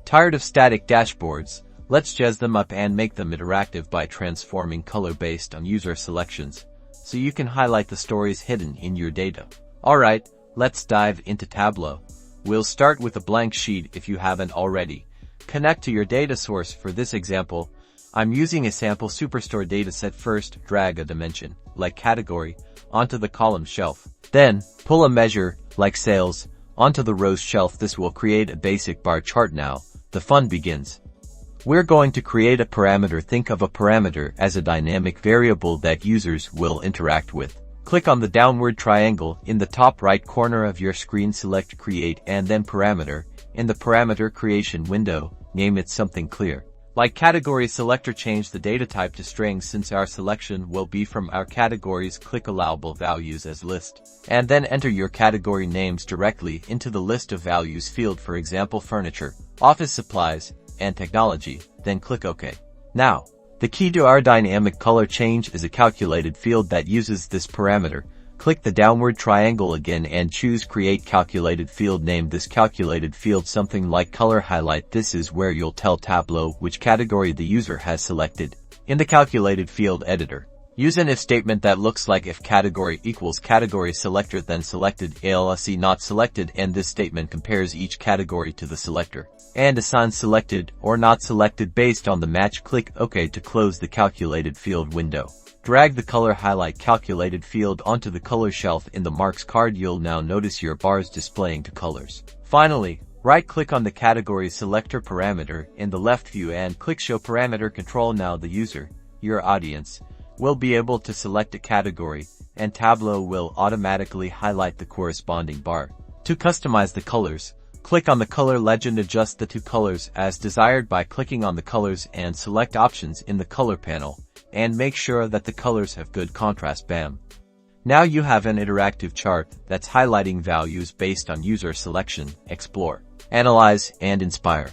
Tired of static dashboards? Let's jazz them up and make them interactive by transforming color based on user selections, so you can highlight the stories hidden in your data. Alright, let's dive into Tableau. We'll start with a blank sheet if you haven't already. Connect to your data source. For this example, I'm using a sample Superstore dataset. First, drag a dimension, like category, onto the column shelf. Then, pull a measure, like sales, onto the rows shelf. This will create a basic bar chart. Now, the fun begins. We're going to create a parameter. Think of a parameter as a dynamic variable that users will interact with. Click on the downward triangle in the top right corner of your screen, select Create and then Parameter. In the parameter creation window, name it something clear, like category selector. Change the data type to string since our selection will be from our categories. Click Allowable Values as List, and then enter your category names directly into the List of Values field, for example Furniture, Office Supplies, and Technology, then click OK. Now, the key to our dynamic color change is a calculated field that uses this parameter. Click the downward triangle again and choose Create Calculated Field. Name this calculated field something like Color Highlight. This is where you'll tell Tableau which category the user has selected. In the calculated field editor, use an if statement that looks like if category equals category selector then selected else not selected, and this statement compares each category to the selector and assigns selected or not selected based on the match. Click OK to close the calculated field window. Drag the color highlight calculated field onto the color shelf in the marks card. You'll now notice your bars displaying to colors. Finally, right-click on the category selector parameter in the left view and click Show Parameter Control. Now the user, your audience, will be able to select a category, and Tableau will automatically highlight the corresponding bar. To customize the colors, click on the color legend. Adjust the two colors as desired by clicking on the colors and select options in the color panel, and make sure that the colors have good contrast. Bam! Now you have an interactive chart that's highlighting values based on user selection. Explore, analyze, and inspire.